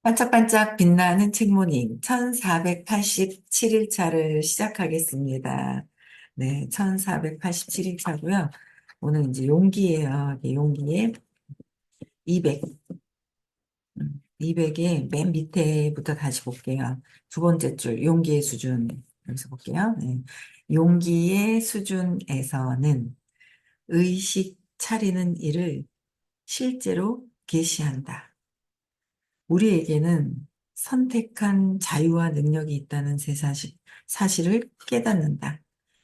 반짝반짝 빛나는 책모닝 1487일차를 시작하겠습니다. 네, 1487일차고요. 오늘 이제 용기예요. 용기의 200. 200의 맨 밑에부터 다시 볼게요. 두 번째 줄, 용기의 수준. 여기서 볼게요. 네. 용기의 수준에서는 의식 차리는 일을 실제로 개시한다. 우리에게는 선택한 자유와 능력이 있다는 사실을 깨닫는다.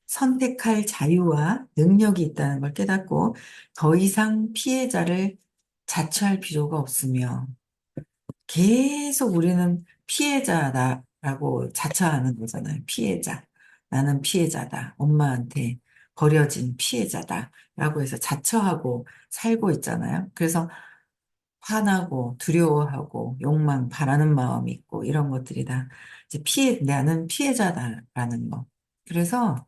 선택할 자유와 능력이 있다는 걸 깨닫고 더 이상 피해자를 자처할 필요가 없으며 계속 우리는 피해자다라고 자처하는 거잖아요. 피해자. 나는 피해자다. 엄마한테 버려진 피해자다라고 해서 자처하고 살고 있잖아요. 그래서 화나고 두려워하고 욕망, 바라는 마음이 있고 이런 것들이 다 이제 나는 피해자다라는 거. 그래서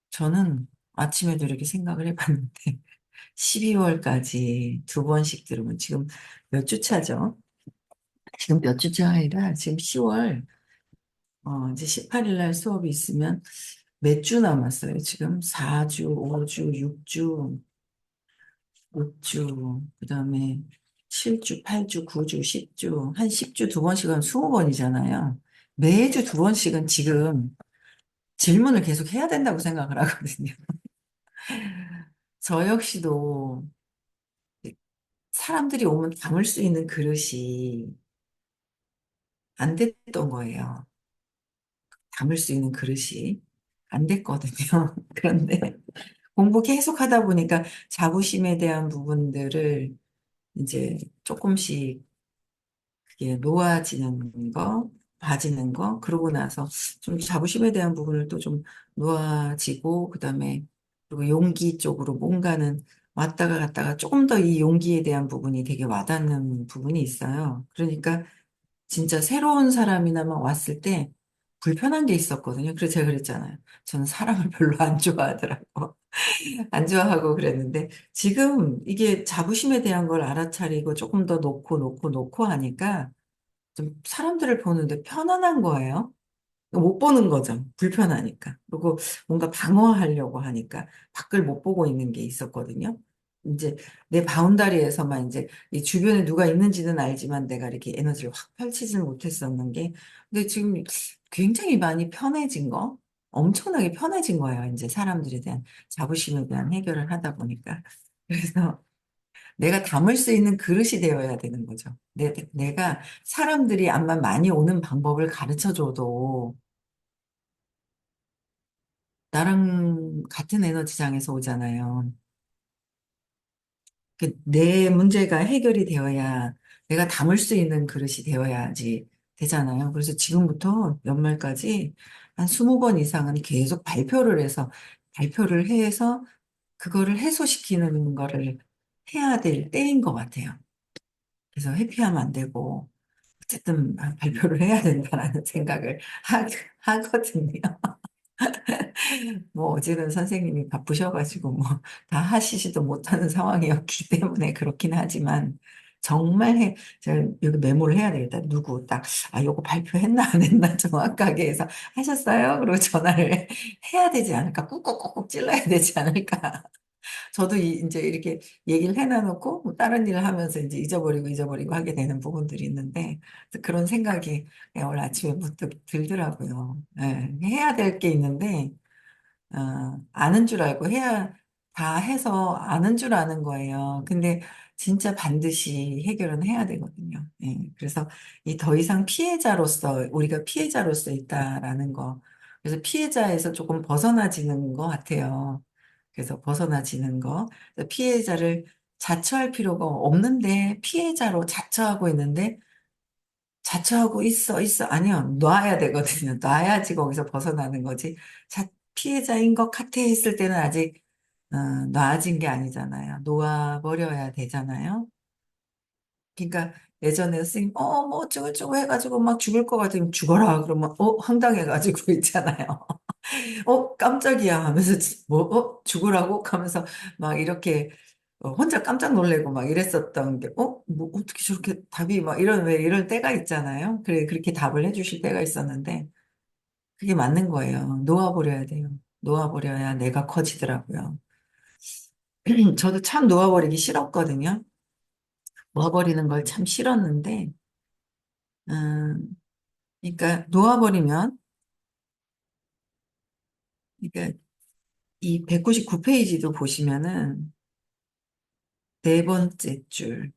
저는 아침에도 이렇게 생각을 해봤는데 12월까지 두 번씩 들으면 지금 몇 주 차죠? 지금 몇 주 차이라 지금 10월 이제 18일 날 수업이 있으면 몇 주 남았어요? 지금 4주, 5주, 6주, 5주, 그다음에 7주, 8주, 9주, 10주, 한 10주 두 번씩 하면 20번이잖아요. 매주 두 번씩은 지금 질문을 계속 해야 된다고 생각을 하거든요. 저 역시도 사람들이 오면 담을 수 있는 그릇이 안 됐던 거예요. 담을 수 있는 그릇이 안 됐거든요. 그런데 공부 계속 하다 보니까 자부심에 대한 부분들을 이제 조금씩 그게 놓아지는 거, 봐지는 거, 그러고 나서 좀 자부심에 대한 부분을 또 좀 놓아지고, 그다음에 그리고 용기 쪽으로 뭔가는 왔다가 갔다가 조금 더 이 용기에 대한 부분이 되게 와닿는 부분이 있어요. 그러니까 진짜 새로운 사람이나만 왔을 때 불편한 게 있었거든요. 그래서 제가 그랬잖아요. 저는 사람을 별로 안 좋아하더라고. 안 좋아하고 그랬는데 지금 이게 자부심에 대한 걸 알아차리고 조금 더 놓고 하니까 좀 사람들을 보는데 편안한 거예요. 못 보는 거죠. 불편하니까. 그리고 뭔가 방어하려고 하니까 밖을 못 보고 있는 게 있었거든요. 이제 내 바운다리에서만 이제 이 주변에 누가 있는지는 알지만 내가 이렇게 에너지를 확 펼치지는 못했었는 게 근데 지금 굉장히 많이 편해진 거 엄청나게 편해진 거예요. 이제 사람들에 대한 자부심에 대한 해결을 하다 보니까. 그래서 내가 담을 수 있는 그릇이 되어야 되는 거죠. 내가 사람들이 암만 많이 오는 방법을 가르쳐 줘도 나랑 같은 에너지장에서 오잖아요. 내 문제가 해결이 되어야 내가 담을 수 있는 그릇이 되어야지 되잖아요. 그래서 지금부터 연말까지 한 20번 이상은 계속 발표를 해서 그거를 해소시키는 거를 해야 될 때인 것 같아요. 그래서 회피하면 안 되고 어쨌든 발표를 해야 된다라는 생각을 하거든요. 뭐 어제는 선생님이 바쁘셔가지고 뭐 다 하시지도 못하는 상황이었기 때문에 그렇긴 하지만 정말 제가 여기 메모를 해야 되겠다. 누구 딱, 요거 발표했나 안 했나 정확하게 해서 하셨어요? 그리고 전화를 해야 되지 않을까? 꾹꾹꾹꾹 찔러야 되지 않을까? 저도 이제 이렇게 얘기를 해놔놓고 뭐 다른 일을 하면서 이제 잊어버리고 하게 되는 부분들이 있는데 그래서 그런 생각이 그냥 오늘 아침에 문득 들더라고요. 예, 해야 될 게 있는데 아는 줄 알고 다 해서 아는 줄 아는 거예요. 근데 진짜 반드시 해결은 해야 되거든요. 예, 그래서 이 더 이상 우리가 피해자로서 있다라는 거. 그래서 피해자에서 조금 벗어나지는 것 같아요. 그래서 벗어나지는 거. 그래서 피해자를 자처할 필요가 없는데 피해자로 자처하고 있는데 자처하고 있어. 아니요. 놔야 되거든요. 놔야지 거기서 벗어나는 거지. 피해자인 것 같아 했을 때는 아직 놔진 게 아니잖아요. 놓아버려야 되잖아요. 그러니까 예전에 선생님, 뭐 어쩌고저쩌고 해가지고 막 죽을 것 같으면 죽어라. 그러면, 황당해가지고 있잖아요. 깜짝이야 하면서, 죽으라고? 하면서 막 이렇게 혼자 깜짝 놀래고 막 이랬었던 게, 뭐, 어떻게 저렇게 답이 막 왜 이럴 때가 있잖아요. 그래, 그렇게 답을 해주실 때가 있었는데, 그게 맞는 거예요. 놓아버려야 돼요. 놓아버려야 내가 커지더라고요. 저도 참 놓아버리기 싫었거든요. 놓아버리는 걸 참 싫었는데, 음, 그러니까 놓아버리면, 그러니까 이 199페이지도 보시면은 네 번째 줄,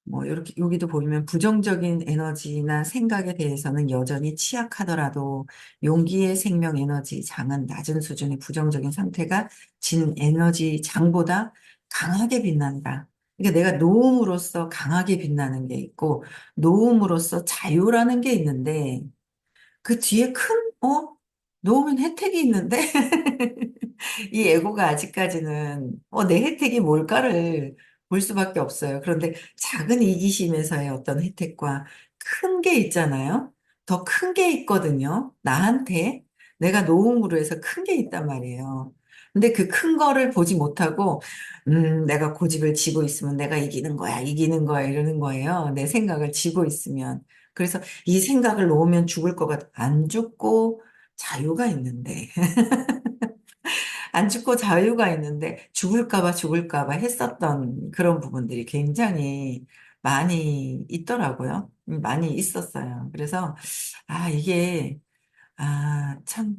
뭐 이렇게 여기도 보면 부정적인 에너지나 생각에 대해서는 여전히 취약하더라도 용기의 생명 에너지 장은 낮은 수준의 부정적인 상태가 진 에너지 장보다 강하게 빛난다. 그러니까 내가 노음으로써 강하게 빛나는 게 있고 노음으로써 자유라는 게 있는데 그 뒤에 놓으면 혜택이 있는데 이 에고가 아직까지는 내 혜택이 뭘까를 볼 수밖에 없어요. 그런데 작은 이기심에서의 어떤 혜택과 큰 게 있잖아요. 더 큰 게 있거든요. 나한테 내가 노음으로 해서 큰 게 있단 말이에요. 근데 그 큰 거를 보지 못하고 내가 고집을 쥐고 있으면 내가 이기는 거야, 이기는 거야 이러는 거예요. 내 생각을 쥐고 있으면. 그래서 이 생각을 놓으면 죽을 것 같아. 안 죽고 자유가 있는데. 안 죽고 자유가 있는데 죽을까 봐 했었던 그런 부분들이 굉장히 많이 있더라고요. 많이 있었어요. 그래서, 이게, 참.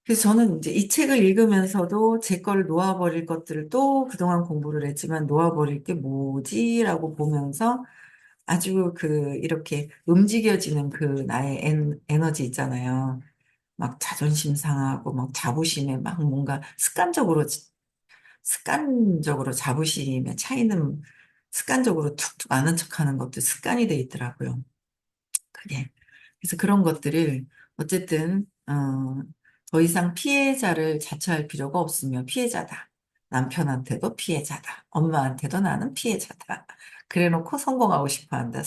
그래서 저는 이제 이 책을 읽으면서도 제 거를 놓아버릴 것들을 또 그동안 공부를 했지만 놓아버릴 게 뭐지라고 보면서 아주 이렇게 움직여지는 나의 에너지 있잖아요. 막 자존심 상하고 막 자부심에 막 뭔가 습관적으로 자부심의 차이는 습관적으로 툭툭 아는 척하는 것도 습관이 돼 있더라고요. 그게. 그래서 그런 것들을 어쨌든 더 이상 피해자를 자처할 필요가 없으며 피해자다. 남편한테도 피해자다. 엄마한테도 나는 피해자다. 그래놓고 성공하고 싶어 한다.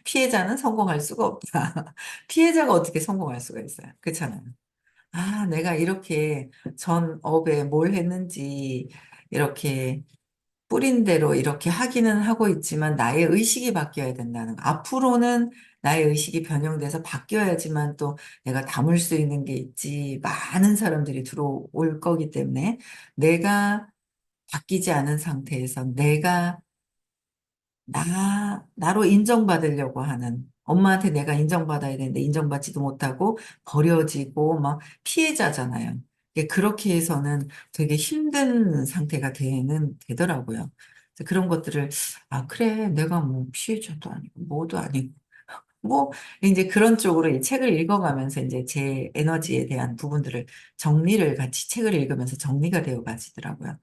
피해자는 성공할 수가 없다. 피해자가 어떻게 성공할 수가 있어요? 그렇잖아요. 내가 이렇게 전 업에 뭘 했는지 이렇게 뿌린 대로 이렇게 하기는 하고 있지만 나의 의식이 바뀌어야 된다는 거. 앞으로는 나의 의식이 변형돼서 바뀌어야지만 또 내가 담을 수 있는 게 있지. 많은 사람들이 들어올 거기 때문에 내가 바뀌지 않은 상태에서 나로 인정받으려고 하는, 엄마한테 내가 인정받아야 되는데 인정받지도 못하고 버려지고 막 피해자잖아요. 그렇게 해서는 되게 힘든 상태가 되더라고요. 그래서 그런 것들을, 그래, 내가 뭐 피해자도 아니고, 뭐도 아니고, 뭐, 이제 그런 쪽으로 이 책을 읽어가면서 이제 제 에너지에 대한 부분들을 정리를 같이 책을 읽으면서 정리가 되어 가지더라고요.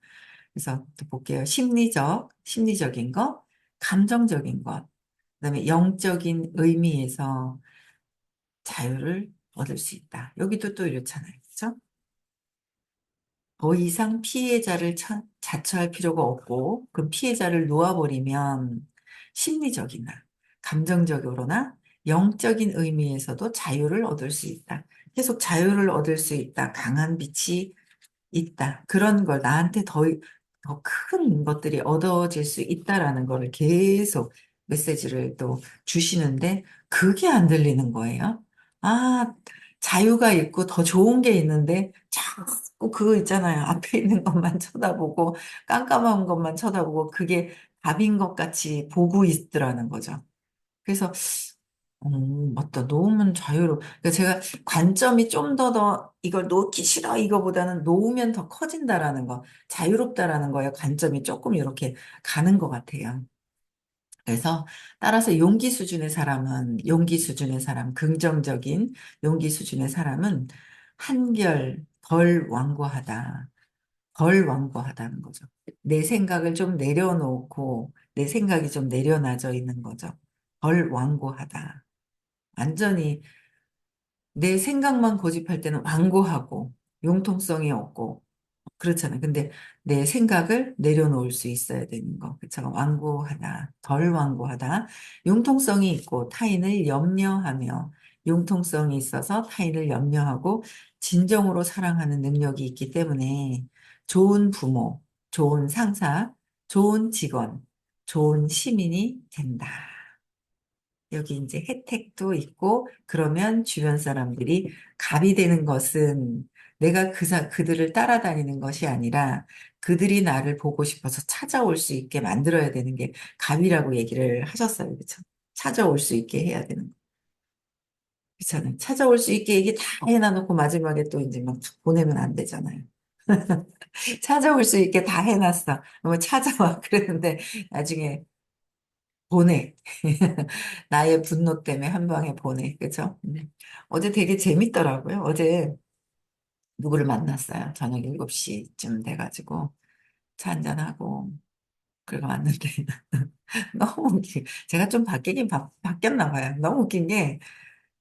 그래서 또 볼게요. 심리적인 것, 감정적인 것, 그다음에 영적인 의미에서 자유를 얻을 수 있다. 여기도 또 이렇잖아요. 그렇죠? 더 이상 피해자를 자처할 필요가 없고 그 피해자를 놓아버리면 심리적이나 감정적으로나 영적인 의미에서도 자유를 얻을 수 있다. 계속 자유를 얻을 수 있다. 강한 빛이 있다. 그런 걸 나한테 더 큰 것들이 얻어질 수 있다라는 거를 계속 메시지를 또 주시는데 그게 안 들리는 거예요. 아, 자유가 있고 더 좋은 게 있는데 자꾸 그거 있잖아요. 앞에 있는 것만 쳐다보고 깜깜한 것만 쳐다보고 그게 답인 것 같이 보고 있더라는 거죠. 그래서 맞다. 놓으면 자유로. 그러니까 제가 관점이 좀 더 이걸 놓기 싫어 이거보다는 놓으면 더 커진다라는 거, 자유롭다라는 거에 관점이 조금 이렇게 가는 것 같아요. 그래서 따라서 용기 수준의 사람, 긍정적인 용기 수준의 사람은 한결 덜 완고하다. 덜 완고하다는 거죠. 내 생각을 좀 내려놓고 내 생각이 좀 내려놔져 있는 거죠. 덜 완고하다. 완전히 내 생각만 고집할 때는 완고하고 융통성이 없고 그렇잖아요. 근데 내 생각을 내려놓을 수 있어야 되는 거. 그쵸? 완고하다, 덜 완고하다. 융통성이 있고 타인을 염려하며 융통성이 있어서 타인을 염려하고 진정으로 사랑하는 능력이 있기 때문에 좋은 부모, 좋은 상사, 좋은 직원, 좋은 시민이 된다. 여기 이제 혜택도 있고, 그러면 주변 사람들이 갑이 되는 것은 내가 그들을 따라다니는 것이 아니라 그들이 나를 보고 싶어서 찾아올 수 있게 만들어야 되는 게 갑이라고 얘기를 하셨어요. 그렇죠? 찾아올 수 있게 해야 되는 거. 그렇잖아요. 찾아올 수 있게 얘기 다 해놔놓고 마지막에 또 이제 막 보내면 안 되잖아요. 찾아올 수 있게 다 해놨어. 뭐 찾아와. 그랬는데 나중에 보내. 나의 분노 때문에 한 방에 보내. 그죠? 어제 되게 재밌더라고요. 어제 누구를 만났어요. 저녁 7시쯤 돼가지고 차 한잔하고 그러고 왔는데 너무 제가 좀 바뀌었나 봐요. 너무 웃긴 게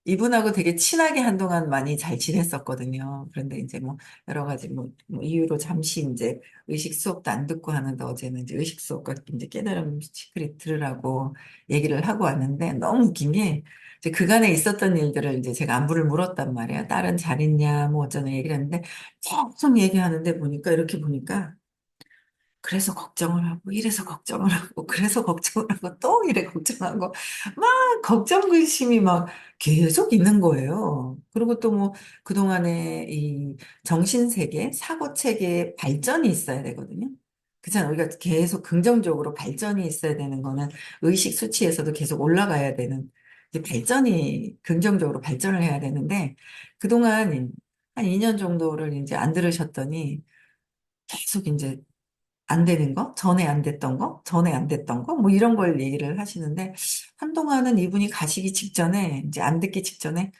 이분하고 되게 친하게 한동안 많이 잘 지냈었거든요. 그런데 이제 뭐 여러 가지 뭐 이유로 잠시 이제 의식 수업도 안 듣고 하는데 어제는 이제 의식 수업과 이제 깨달음 시크릿 들으라고 얘기를 하고 왔는데 너무 웃긴 게 이제 그간에 있었던 일들을 이제 제가 안부를 물었단 말이에요. 딸은 잘 있냐 뭐 어쩌는 얘기를 했는데 계속 얘기하는데 보니까 이렇게 보니까 그래서 걱정을 하고, 이래서 걱정을 하고, 그래서 걱정을 하고, 또 이래 걱정하고, 막 걱정 근심이 막 계속 있는 거예요. 그리고 또 뭐, 그동안에 이 정신세계, 사고체계의 발전이 있어야 되거든요. 그렇잖아요. 우리가 계속 긍정적으로 발전이 있어야 되는 거는 의식 수치에서도 계속 올라가야 되는, 이제 발전이, 긍정적으로 발전을 해야 되는데, 그동안 한 2년 정도를 이제 안 들으셨더니, 계속 이제 안 되는 거, 전에 안 됐던 거, 전에 안 됐던 거, 뭐 이런 걸 얘기를 하시는데, 한동안은 이분이 가시기 직전에, 이제 안 듣기 직전에,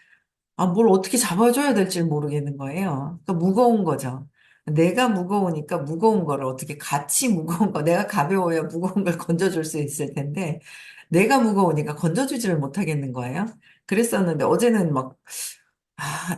아, 뭘 어떻게 잡아줘야 될지 모르겠는 거예요. 그러니까 무거운 거죠. 내가 무거우니까 무거운 거를 어떻게 같이 무거운 거, 내가 가벼워야 무거운 걸 건져줄 수 있을 텐데, 내가 무거우니까 건져주지를 못하겠는 거예요. 그랬었는데, 어제는 막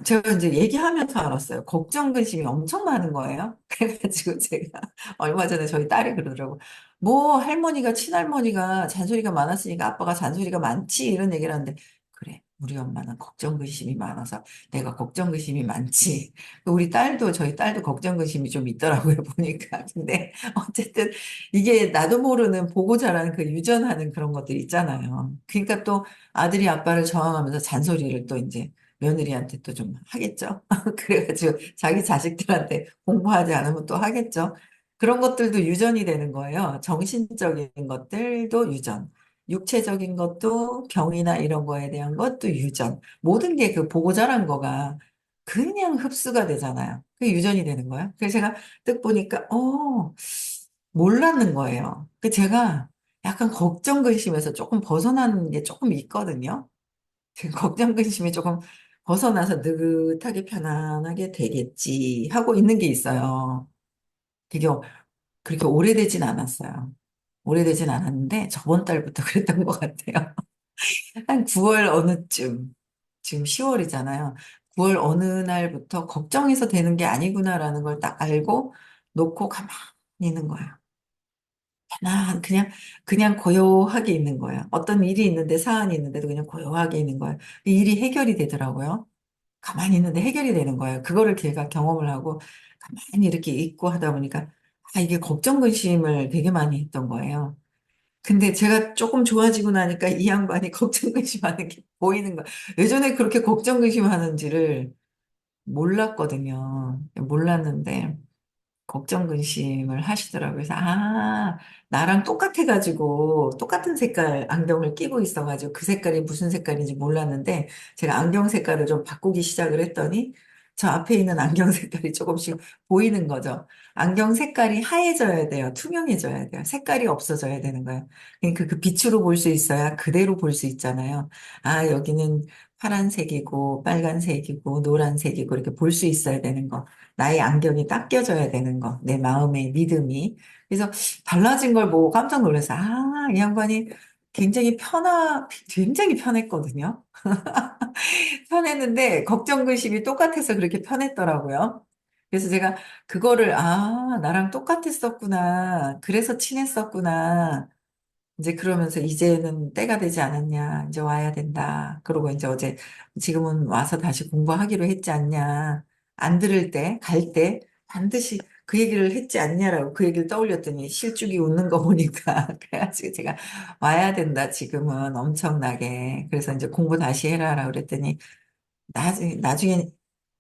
제가 이제 얘기하면서 알았어요. 걱정, 근심이 엄청 많은 거예요. 그래가지고 제가 얼마 전에 저희 딸이 그러더라고. 뭐, 할머니가, 친할머니가 잔소리가 많았으니까 아빠가 잔소리가 많지? 이런 얘기를 하는데, 그래, 우리 엄마는 걱정, 근심이 많아서 내가 걱정, 근심이 많지. 우리 딸도, 저희 딸도 걱정, 근심이 좀 있더라고요, 보니까. 근데 어쨌든 이게 나도 모르는 보고 자라는 그 유전하는 그런 것들 있잖아요. 그러니까 또 아들이 아빠를 저항하면서 잔소리를 또 이제 며느리한테 또 좀 하겠죠. 그래가지고 자기 자식들한테 공부하지 않으면 또 하겠죠. 그런 것들도 유전이 되는 거예요. 정신적인 것들도 유전. 육체적인 것도 병이나 이런 거에 대한 것도 유전. 모든 게 그 보고 자란 거가 그냥 흡수가 되잖아요. 그게 유전이 되는 거예요. 그래서 제가 딱 보니까, 몰랐는 거예요. 그 제가 약간 걱정 근심에서 조금 벗어나는 게 조금 있거든요. 그 걱정 근심이 조금 벗어나서 느긋하게 편안하게 되겠지 하고 있는 게 있어요. 되게 그렇게 오래되진 않았어요. 오래되진 않았는데 저번 달부터 그랬던 것 같아요. 한 9월 어느쯤, 지금 10월이잖아요. 9월 어느 날부터 걱정해서 되는 게 아니구나라는 걸 딱 알고 놓고 가만히 있는 거예요. 그냥 고요하게 있는 거예요. 어떤 일이 있는데, 사안이 있는데도 그냥 고요하게 있는 거예요. 이 일이 해결이 되더라고요. 가만히 있는데 해결이 되는 거예요. 그거를 걔가 경험을 하고 가만히 이렇게 있고 하다 보니까 이게 걱정 근심을 되게 많이 했던 거예요. 근데 제가 조금 좋아지고 나니까 이 양반이 걱정 근심하는 게 보이는 거예요. 예전에 그렇게 걱정 근심하는지를 몰랐거든요. 몰랐는데 걱정 근심을 하시더라고요. 그래서 나랑 똑같아가지고 똑같은 색깔 안경을 끼고 있어가지고 그 색깔이 무슨 색깔인지 몰랐는데 제가 안경 색깔을 좀 바꾸기 시작을 했더니 저 앞에 있는 안경 색깔이 조금씩 보이는 거죠. 안경 색깔이 하얘져야 돼요. 투명해져야 돼요. 색깔이 없어져야 되는 거예요. 그러니까 그 빛으로 볼 수 있어야 그대로 볼 수 있잖아요. 여기는 파란색이고 빨간색이고 노란색이고 이렇게 볼 수 있어야 되는 거. 나의 안경이 딱 껴져야 되는 거, 내 마음의 믿음이. 그래서 달라진 걸 보고 깜짝 놀라서, 이 양반이 굉장히 편했거든요. 편했는데, 걱정, 근심이 똑같아서 그렇게 편했더라고요. 그래서 제가 그거를, 나랑 똑같았었구나. 그래서 친했었구나. 이제 그러면서 이제는 때가 되지 않았냐. 이제 와야 된다. 그러고 이제 어제 지금은 와서 다시 공부하기로 했지 않냐. 안 들을 때, 갈 때 반드시 그 얘기를 했지 않냐라고 그 얘기를 떠올렸더니 실죽이 웃는 거 보니까 그래가지고 제가 와야 된다 지금은 엄청나게 그래서 이제 공부 다시 해라라고 그랬더니 나중에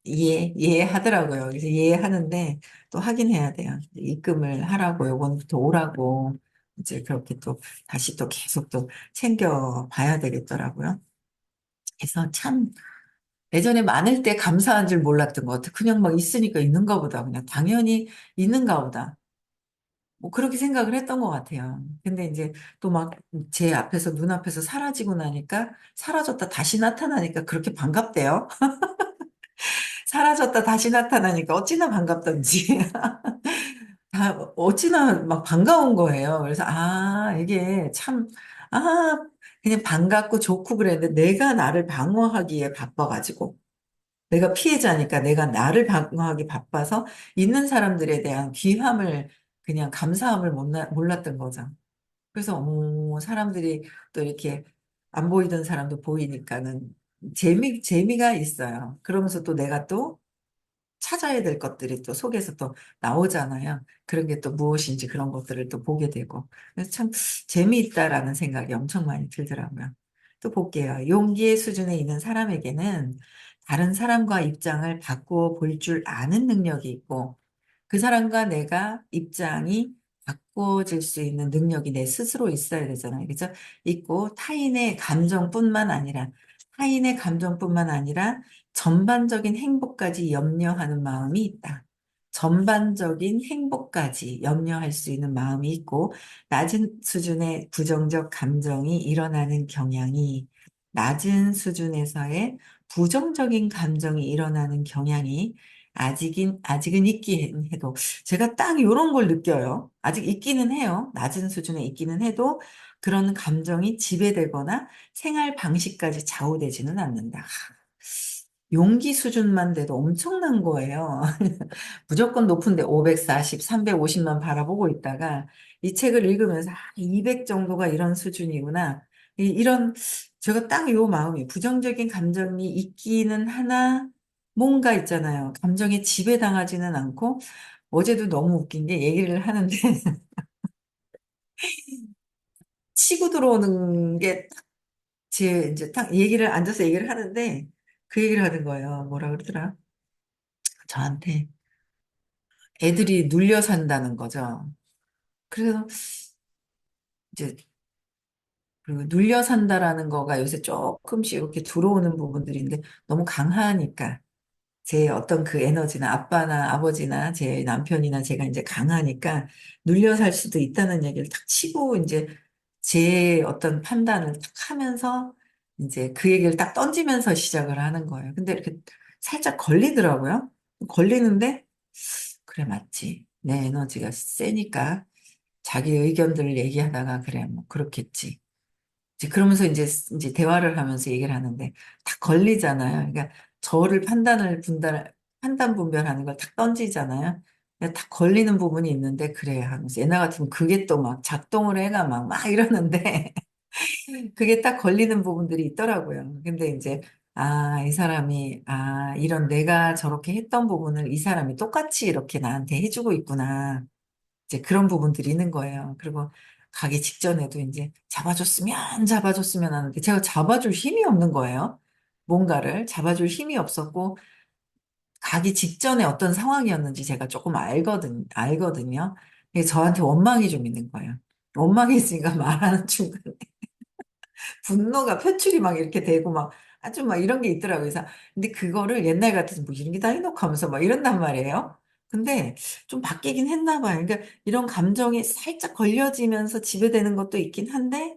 이해하더라고요. 그래서 이해하는데 또 확인해야 돼요. 입금을 하라고 요번부터 오라고 이제 그렇게 또 다시 또 계속 또 챙겨 봐야 되겠더라고요. 그래서 참 예전에 많을 때 감사한 줄 몰랐던 것 같아. 그냥 막 있으니까 있는가 보다. 그냥 당연히 있는가 보다. 뭐 그렇게 생각을 했던 것 같아요. 근데 이제 또 막 제 앞에서 눈앞에서 사라지고 나니까 사라졌다 다시 나타나니까 그렇게 반갑대요. 사라졌다 다시 나타나니까 어찌나 반갑던지. 다 어찌나 막 반가운 거예요. 그래서 이게 참 아, 그냥 반갑고 좋고 그랬는데 내가 나를 방어하기에 바빠가지고 내가 피해자니까 내가 나를 방어하기 바빠서 있는 사람들에 대한 귀함을 그냥 감사함을 몰랐던 거죠. 그래서 사람들이 또 이렇게 안 보이던 사람도 보이니까는 재미가 있어요. 그러면서 또 내가 또 찾아야 될 것들이 또 속에서 또 나오잖아요. 그런 게 또 무엇인지 그런 것들을 또 보게 되고. 그래서 참 재미있다라는 생각이 엄청 많이 들더라고요. 또 볼게요. 용기의 수준에 있는 사람에게는 다른 사람과 입장을 바꾸어 볼 줄 아는 능력이 있고, 그 사람과 내가 입장이 바꿔질 수 있는 능력이 내 스스로 있어야 되잖아요. 그죠? 있고, 타인의 감정뿐만 아니라 전반적인 행복까지 염려하는 마음이 있다. 전반적인 행복까지 염려할 수 있는 마음이 있고, 낮은 수준의 부정적 감정이 일어나는 경향이, 낮은 수준에서의 부정적인 감정이 일어나는 경향이 아직은 있긴 해도, 제가 딱 이런 걸 느껴요. 아직 있기는 해요. 낮은 수준에 있기는 해도, 그런 감정이 지배되거나 생활 방식까지 좌우되지는 않는다. 용기 수준만 돼도 엄청난 거예요. 무조건 높은데 540, 350만 바라보고 있다가 이 책을 읽으면서 200 정도가 이런 수준이구나. 이런 제가 딱 요 마음이 부정적인 감정이 있기는 하나 뭔가 있잖아요. 감정에 지배당하지는 않고 어제도 너무 웃긴 게 얘기를 하는데 치고 들어오는 게 제 이제 딱 얘기를 앉아서 얘기를 하는데 그 얘기를 하는 거예요. 뭐라 그러더라? 저한테 애들이 눌려 산다는 거죠. 그래서 이제 그 눌려 산다라는 거가 요새 조금씩 이렇게 들어오는 부분들인데 너무 강하니까 제 어떤 그 에너지나 아빠나 아버지나 제 남편이나 제가 이제 강하니까 눌려 살 수도 있다는 얘기를 탁 치고 이제 제 어떤 판단을 탁 하면서 이제 그 얘기를 딱 던지면서 시작을 하는 거예요. 근데 이렇게 살짝 걸리더라고요. 걸리는데 그래 맞지. 내 에너지가 세니까 자기 의견들을 얘기하다가 그래 뭐 그렇겠지. 이제 그러면서 이제 대화를 하면서 얘기를 하는데 딱 걸리잖아요. 그러니까 저를 판단 분별하는 걸 탁 던지잖아요. 근데 딱 걸리는 부분이 있는데 그래 하면서 옛날 같으면 그게 또 막 작동을 해가 막 이러는데 그게 딱 걸리는 부분들이 있더라고요. 근데 이제 이 사람이 이런 내가 저렇게 했던 부분을 이 사람이 똑같이 이렇게 나한테 해주고 있구나. 이제 그런 부분들이 있는 거예요. 그리고 가기 직전에도 이제 잡아줬으면 하는데 제가 잡아줄 힘이 없는 거예요. 뭔가를 잡아줄 힘이 없었고 가기 직전에 어떤 상황이었는지 제가 조금 알거든요. 근데 저한테 원망이 좀 있는 거예요. 원망이 있으니까 말하는 중간에 분노가 표출이 막 이렇게 되고 막 아주 막 이런 게 있더라고요. 그래서 근데 그거를 옛날 같아서 뭐 이런 게 다 해놓고 하면서 막 이런단 말이에요. 근데 좀 바뀌긴 했나 봐요. 그러니까 이런 감정이 살짝 걸려지면서 지배되는 것도 있긴 한데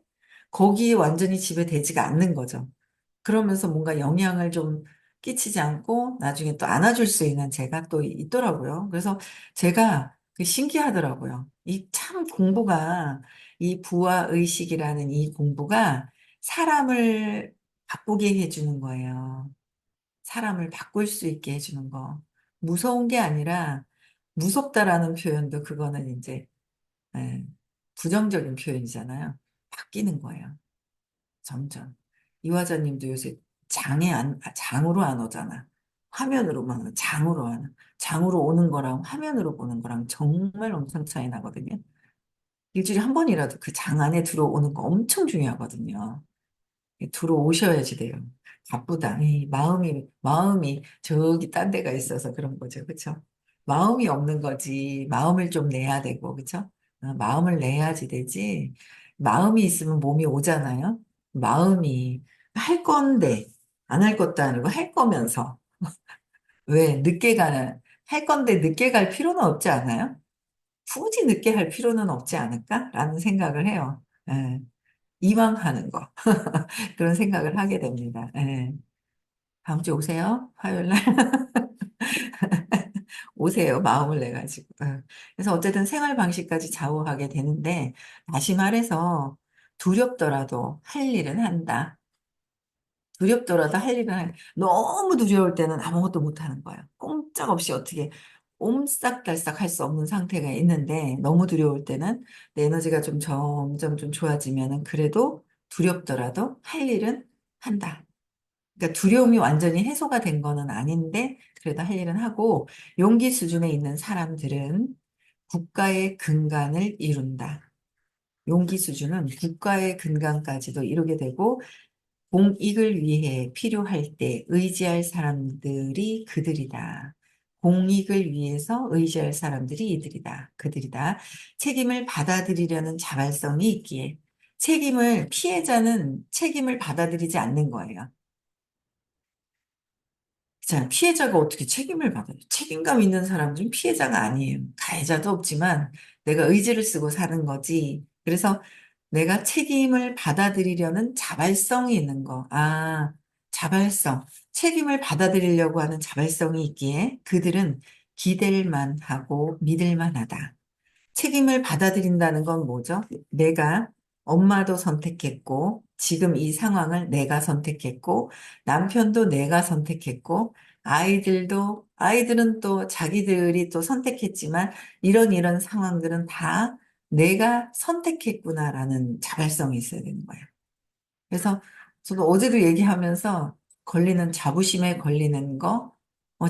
거기에 완전히 지배되지가 않는 거죠. 그러면서 뭔가 영향을 좀 끼치지 않고 나중에 또 안아줄 수 있는 제가 또 있더라고요. 그래서 제가 그 신기하더라고요. 이 참 공부가 이 부와 의식이라는 이 공부가 사람을 바꾸게 해주는 거예요. 사람을 바꿀 수 있게 해주는 거. 무서운 게 아니라 무섭다라는 표현도 그거는 이제 예, 부정적인 표현이잖아요. 바뀌는 거예요. 점점. 이화자님도 요새 장으로 안 오잖아. 화면으로만, 장으로 하는, 장으로 오는 거랑 화면으로 보는 거랑 정말 엄청 차이 나거든요. 일주일에 한 번이라도 그 장 안에 들어오는 거 엄청 중요하거든요. 들어오셔야지 돼요. 바쁘다. 이 마음이 저기 딴 데가 있어서 그런 거죠. 그쵸? 마음이 없는 거지. 마음을 좀 내야 되고, 그쵸? 마음을 내야지 되지. 마음이 있으면 몸이 오잖아요. 마음이 할 건데, 안 할 것도 아니고 할 거면서. 왜 할 건데 늦게 갈 필요는 없지 않아요? 굳이 늦게 할 필요는 없지 않을까라는 생각을 해요. 예, 이왕 하는 거. 그런 생각을 하게 됩니다. 예. 다음 주 오세요. 화요일 날 오세요. 마음을 내가지고. 예. 그래서 어쨌든 생활 방식까지 좌우하게 되는데, 다시 말해서 두렵더라도 할 일은 한다. 두렵더라도 할 일은 너무 두려울 때는 아무것도 못 하는 거예요. 꼼짝없이 어떻게 옴싹달싹 할 수 없는 상태가 있는데, 너무 두려울 때는 내 에너지가 좀 점점 좀 좋아지면은 그래도 두렵더라도 할 일은 한다. 그러니까 두려움이 완전히 해소가 된 거는 아닌데 그래도 할 일은 하고, 용기 수준에 있는 사람들은 국가의 근간을 이룬다. 용기 수준은 국가의 근간까지도 이루게 되고, 공익을 위해 필요할 때 의지할 사람들이 그들이다. 공익을 위해서 의지할 사람들이 이들이다. 그들이다. 책임을 받아들이려는 자발성이 있기에, 피해자는 책임을 받아들이지 않는 거예요. 자, 피해자가 어떻게 책임을 받아요? 책임감 있는 사람들은 피해자가 아니에요. 가해자도 없지만 내가 의지를 쓰고 사는 거지. 그래서 내가 책임을 받아들이려는 자발성이 있는 거. 아, 자발성. 책임을 받아들이려고 하는 자발성이 있기에 그들은 기댈 만하고 믿을 만하다. 책임을 받아들인다는 건 뭐죠? 내가 엄마도 선택했고, 지금 이 상황을 내가 선택했고, 남편도 내가 선택했고, 아이들은 또 자기들이 또 선택했지만, 이런 상황들은 다 내가 선택했구나라는 자발성이 있어야 되는 거예요. 그래서 저도 어제도 얘기하면서 걸리는 자부심에 걸리는 거,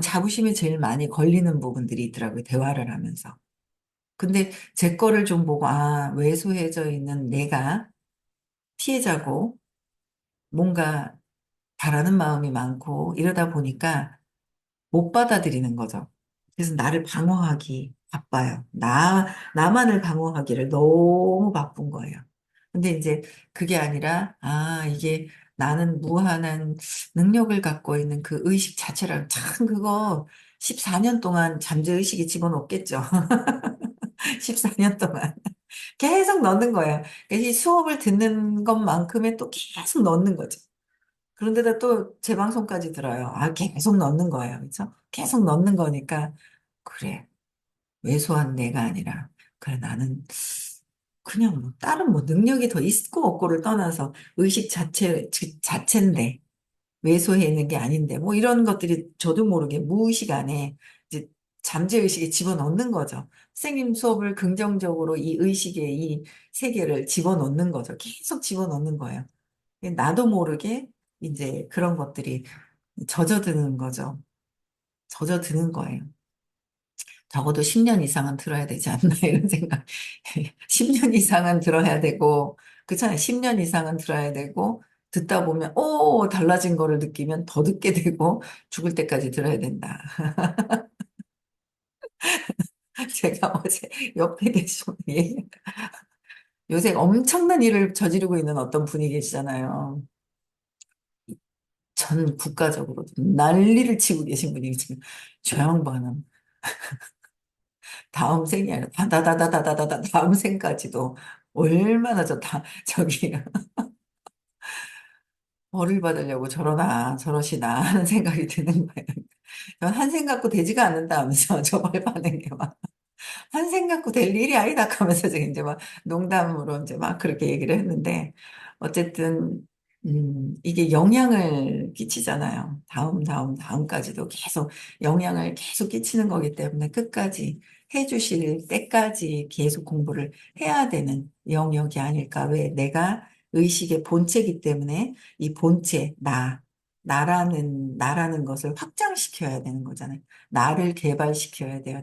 자부심이 제일 많이 걸리는 부분들이 있더라고요. 대화를 하면서. 근데 제 거를 좀 보고, 아, 왜소해져 있는 내가 피해자고, 뭔가 바라는 마음이 많고, 이러다 보니까 못 받아들이는 거죠. 그래서 나를 방어하기 바빠요. 나만을 방어하기를 너무 바쁜 거예요. 근데 이제 그게 아니라, 아, 이게 나는 무한한 능력을 갖고 있는 그 의식 자체를, 참, 그거 14년 동안 잠재의식에 집어넣겠죠. 14년 동안. 계속 넣는 거예요. 그러니까 이 수업을 듣는 것만큼의 또 계속 넣는 거죠. 그런데다 또 재방송까지 들어요. 아, 계속 넣는 거예요. 그렇죠? 계속 넣는 거니까 그래. 왜소한 내가 아니라 그래 나는 그냥 뭐 다른 뭐 능력이 더 있고 없고를 떠나서 의식 자체인데 왜소해 있는 게 아닌데 뭐 이런 것들이 저도 모르게 무의식 안에 이제 잠재의식에 집어넣는 거죠. 선생님 수업을 긍정적으로 이 의식의 이 세계를 집어넣는 거죠. 계속 집어넣는 거예요. 나도 모르게 이제 그런 것들이 젖어드는 거죠. 젖어드는 거예요. 적어도 10년 이상은 들어야 되지 않나 이런 생각. 10년 이상은 들어야 되고, 그렇잖아요. 10년 이상은 들어야 되고, 듣다 보면, 오, 달라진 거를 느끼면 더 듣게 되고, 죽을 때까지 들어야 된다. 제가 어제 옆에 계신 분이 요새 엄청난 일을 저지르고 있는 어떤 분이 계시잖아요. 전 국가적으로 난리를 치고 계신 분이 지금 저 양반은 다음 생이 아니라 다다다다다다다 다음 생까지도 얼마나 저기 벌을 받으려고 저러나 저러시나 하는 생각이 드는 거예요. 한 생 갖고 되지가 않는다면서 저 벌 받는 게 막. 한생 갖고 될 일이 아니다 하면서 제가 이제 막 농담으로 이제 막 그렇게 얘기를 했는데 어쨌든 이게 영향을 끼치잖아요. 다음까지도 계속 영향을 계속 끼치는 거기 때문에 끝까지 해주실 때까지 계속 공부를 해야 되는 영역이 아닐까. 왜 내가 의식의 본체이기 때문에 이 본체, 나. 나라는 것을 확장시켜야 되는 거잖아요. 나를 개발시켜야 돼요.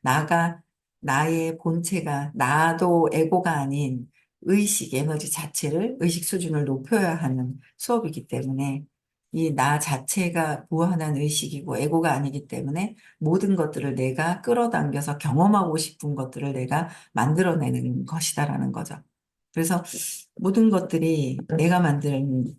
나가, 나의 본체가, 나도 에고가 아닌 의식, 에너지 자체를, 의식 수준을 높여야 하는 수업이기 때문에, 이 나 자체가 무한한 의식이고 에고가 아니기 때문에 모든 것들을 내가 끌어당겨서 경험하고 싶은 것들을 내가 만들어내는 것이다라는 거죠. 그래서 모든 것들이 내가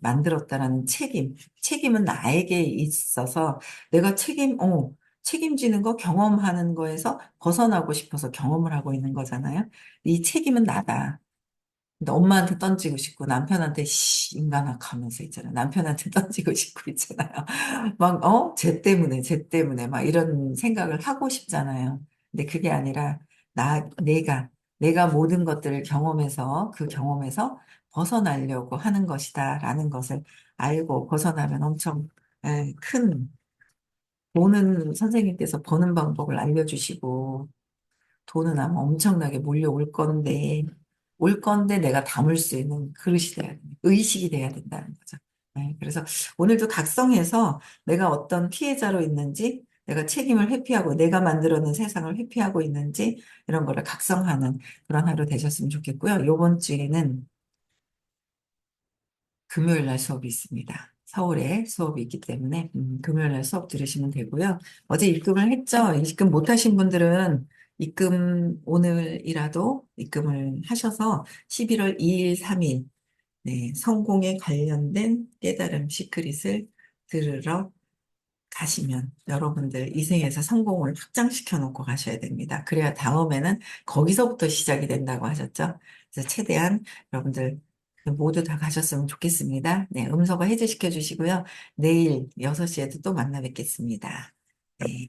만들었다라는 책임은 나에게 있어서 내가 책임지는 거 경험하는 거에서 벗어나고 싶어서 경험을 하고 있는 거잖아요. 이 책임은 나다. 근데 엄마한테 던지고 싶고 남편한테 인간아 하면서 있잖아요. 남편한테 던지고 싶고 있잖아요. 막, 쟤 때문에 막 이런 생각을 하고 싶잖아요. 근데 그게 아니라 내가 모든 것들을 경험해서 그 경험에서 벗어나려고 하는 것이다라는 것을 알고 벗어나면 엄청 큰 선생님께서 버는 방법을 알려주시고 돈은 아마 엄청나게 몰려올 올 건데 내가 담을 수 있는 그릇이 돼야 돼. 의식이 돼야 된다는 거죠. 네, 그래서 오늘도 각성해서 내가 어떤 피해자로 있는지, 내가 책임을 회피하고 내가 만들어낸 세상을 회피하고 있는지 이런 거를 각성하는 그런 하루 되셨으면 좋겠고요. 이번 주에는 금요일 날 수업이 있습니다. 서울에 수업이 있기 때문에 금요일 날 수업 들으시면 되고요. 어제 입금을 했죠. 입금 못 하신 분들은 오늘이라도 입금을 하셔서 11월 2일, 3일 네, 성공에 관련된 깨달음 시크릿을 들으러 가시면 여러분들 인생에서 성공을 확장시켜 놓고 가셔야 됩니다. 그래야 다음에는 거기서부터 시작이 된다고 하셨죠. 그래서 최대한 여러분들 모두 다 가셨으면 좋겠습니다. 네, 음소거 해제시켜 주시고요. 내일 6시에도 또 만나 뵙겠습니다. 네.